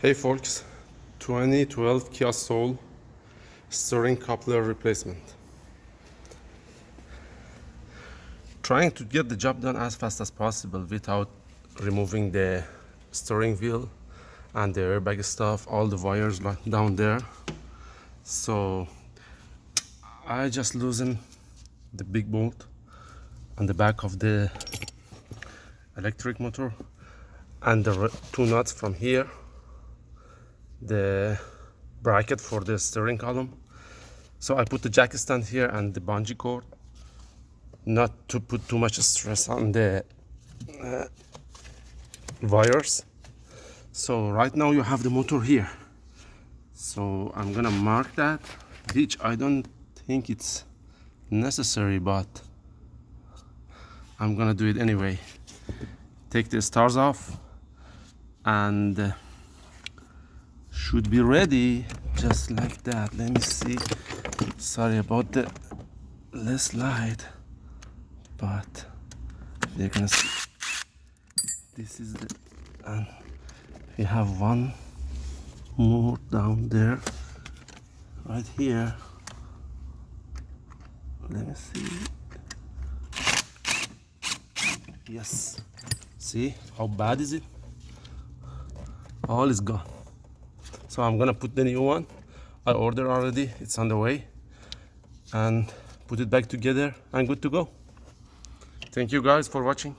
Hey folks, 2012 Kia Soul steering coupler replacement. Trying to get the job done as fast as possible without removing the steering wheel and the airbag stuff, all the wires down there. So I just loosened the big bolt on the back of the electric motor and the two nuts from here, the bracket for the steering column. So I put the jack stand here and the bungee cord, not to put too much stress on the wires. So right now you have the motor here, so I'm gonna mark that, which I don't think it's necessary, but I'm gonna do it anyway. Take the stars off and should be ready just like that. Let me see, sorry about the less light, but they're gonna see this is the, and we have one more down there right here. Let me see. Yes, see how bad is it? All is gone. So I'm gonna put the new one. I ordered already, it's on the way, and put it back together and good to go. Thank you guys for watching.